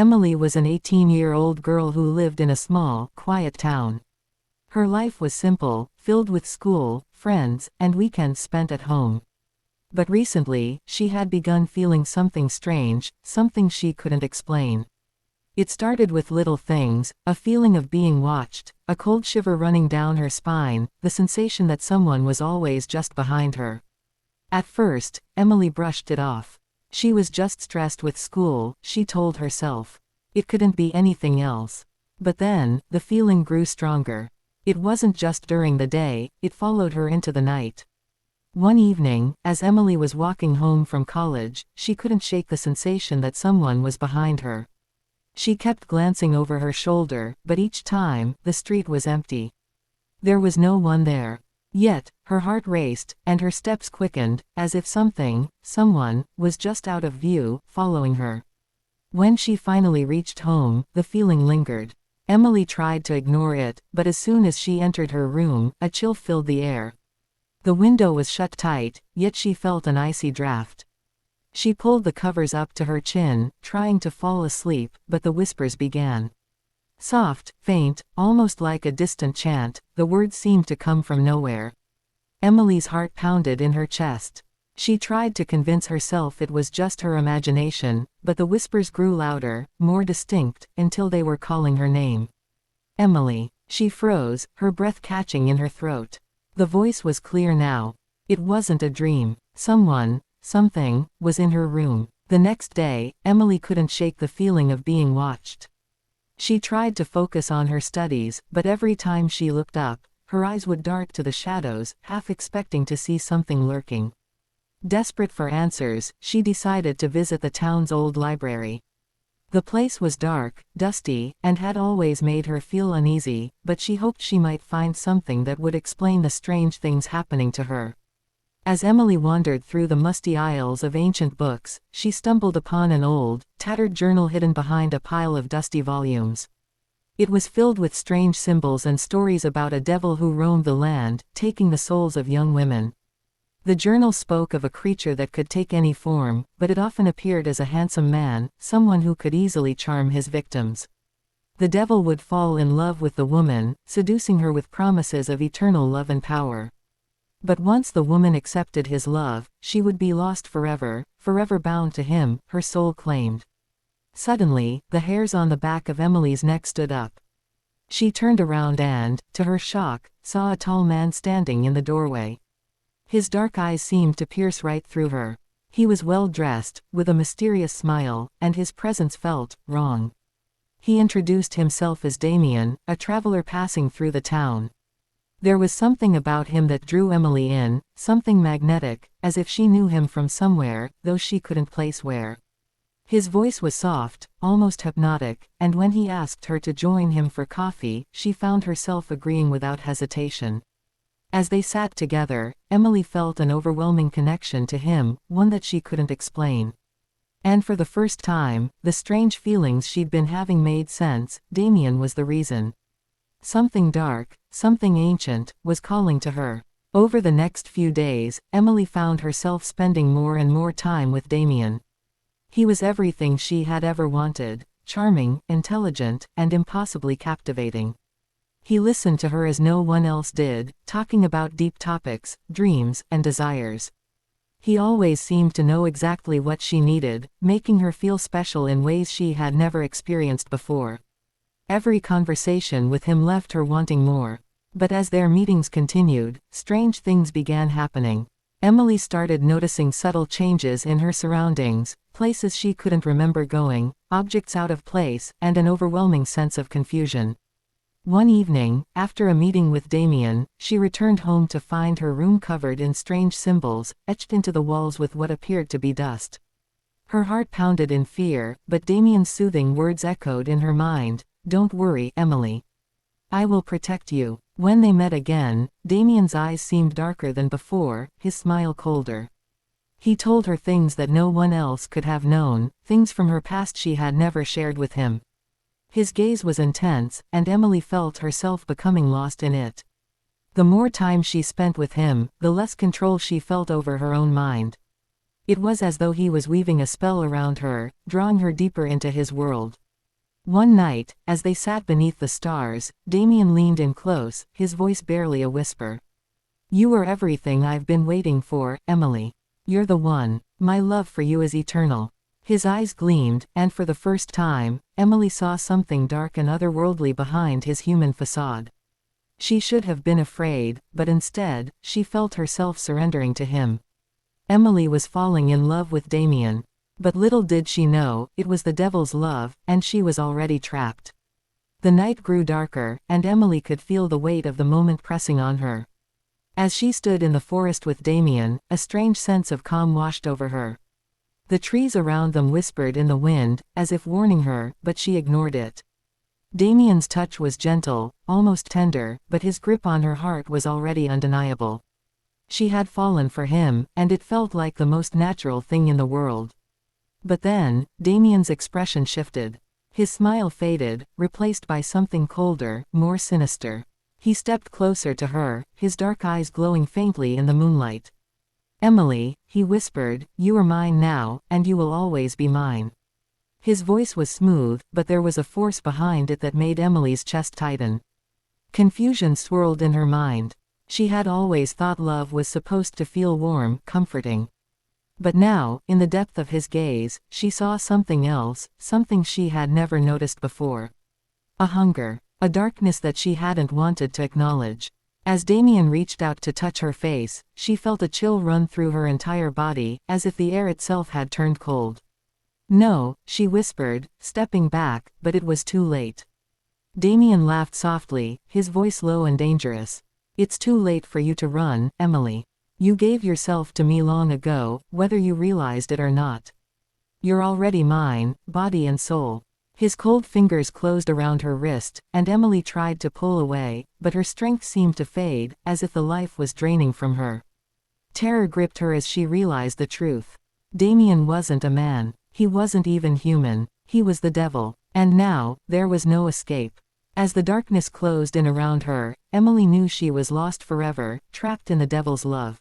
Emily was an 18-year-old girl who lived in a small, quiet town. Her life was simple, filled with school, friends, and weekends spent at home. But recently, she had begun feeling something strange, something she couldn't explain. It started with little things, a feeling of being watched, a cold shiver running down her spine, the sensation that someone was always just behind her. At first, Emily brushed it off. She was just stressed with school, she told herself. It couldn't be anything else. But then, the feeling grew stronger. It wasn't just during the day, it followed her into the night. One evening, as Emily was walking home from college, she couldn't shake the sensation that someone was behind her. She kept glancing over her shoulder, but each time, the street was empty. There was no one there. Yet, her heart raced, and her steps quickened, as if someone, was just out of view, following her. When she finally reached home, the feeling lingered. Emily tried to ignore it, but as soon as she entered her room, a chill filled the air. The window was shut tight, yet she felt an icy draft. She pulled the covers up to her chin, trying to fall asleep, but the whispers began. Soft, faint, almost like a distant chant, the words seemed to come from nowhere. Emily's heart pounded in her chest. She tried to convince herself it was just her imagination, but the whispers grew louder, more distinct, until they were calling her name. Emily. She froze, her breath catching in her throat. The voice was clear now. It wasn't a dream. Something, was in her room. The next day, Emily couldn't shake the feeling of being watched. She tried to focus on her studies, but every time she looked up, her eyes would dart to the shadows, half expecting to see something lurking. Desperate for answers, she decided to visit the town's old library. The place was dark, dusty, and had always made her feel uneasy, but she hoped she might find something that would explain the strange things happening to her. As Emily wandered through the musty aisles of ancient books, she stumbled upon an old, tattered journal hidden behind a pile of dusty volumes. It was filled with strange symbols and stories about a devil who roamed the land, taking the souls of young women. The journal spoke of a creature that could take any form, but it often appeared as a handsome man, someone who could easily charm his victims. The devil would fall in love with the woman, seducing her with promises of eternal love and power. But once the woman accepted his love, she would be lost forever, forever bound to him, her soul claimed. Suddenly, the hairs on the back of Emily's neck stood up. She turned around and, to her shock, saw a tall man standing in the doorway. His dark eyes seemed to pierce right through her. He was well dressed, with a mysterious smile, and his presence felt wrong. He introduced himself as Damien, a traveler passing through the town. There was something about him that drew Emily in, something magnetic, as if she knew him from somewhere, though she couldn't place where. His voice was soft, almost hypnotic, and when he asked her to join him for coffee, she found herself agreeing without hesitation. As they sat together, Emily felt an overwhelming connection to him, one that she couldn't explain. And for the first time, the strange feelings she'd been having made sense. Damien was the reason. Something dark, something ancient, was calling to her. Over the next few days, Emily found herself spending more and more time with Damien. He was everything she had ever wanted, charming, intelligent, and impossibly captivating. He listened to her as no one else did, talking about deep topics, dreams, and desires. He always seemed to know exactly what she needed, making her feel special in ways she had never experienced before. Every conversation with him left her wanting more. But as their meetings continued, strange things began happening. Emily started noticing subtle changes in her surroundings, places she couldn't remember going, objects out of place, and an overwhelming sense of confusion. One evening, after a meeting with Damien, she returned home to find her room covered in strange symbols, etched into the walls with what appeared to be dust. Her heart pounded in fear, but Damien's soothing words echoed in her mind. "Don't worry, Emily. I will protect you." When they met again, Damien's eyes seemed darker than before, his smile colder. He told her things that no one else could have known, things from her past she had never shared with him. His gaze was intense, and Emily felt herself becoming lost in it. The more time she spent with him, the less control she felt over her own mind. It was as though he was weaving a spell around her, drawing her deeper into his world. One night, as they sat beneath the stars, Damien leaned in close, his voice barely a whisper. "You are everything I've been waiting for, Emily. You're the one. My love for you is eternal." His eyes gleamed, and for the first time, Emily saw something dark and otherworldly behind his human facade. She should have been afraid, but instead, she felt herself surrendering to him. Emily was falling in love with Damien. But little did she know, it was the devil's love, and she was already trapped. The night grew darker, and Emily could feel the weight of the moment pressing on her. As she stood in the forest with Damien, a strange sense of calm washed over her. The trees around them whispered in the wind, as if warning her, but she ignored it. Damien's touch was gentle, almost tender, but his grip on her heart was already undeniable. She had fallen for him, and it felt like the most natural thing in the world. But then, Damien's expression shifted. His smile faded, replaced by something colder, more sinister. He stepped closer to her, his dark eyes glowing faintly in the moonlight. "Emily," he whispered, "you are mine now, and you will always be mine." His voice was smooth, but there was a force behind it that made Emily's chest tighten. Confusion swirled in her mind. She had always thought love was supposed to feel warm, comforting. But now, in the depth of his gaze, she saw something else, something she had never noticed before. A hunger. A darkness that she hadn't wanted to acknowledge. As Damien reached out to touch her face, she felt a chill run through her entire body, as if the air itself had turned cold. "No," she whispered, stepping back, but it was too late. Damien laughed softly, his voice low and dangerous. "It's too late for you to run, Emily. You gave yourself to me long ago, whether you realized it or not. You're already mine, body and soul." His cold fingers closed around her wrist, and Emily tried to pull away, but her strength seemed to fade, as if the life was draining from her. Terror gripped her as she realized the truth. Damien wasn't a man. He wasn't even human. He was the devil. And now, there was no escape. As the darkness closed in around her, Emily knew she was lost forever, trapped in the devil's love.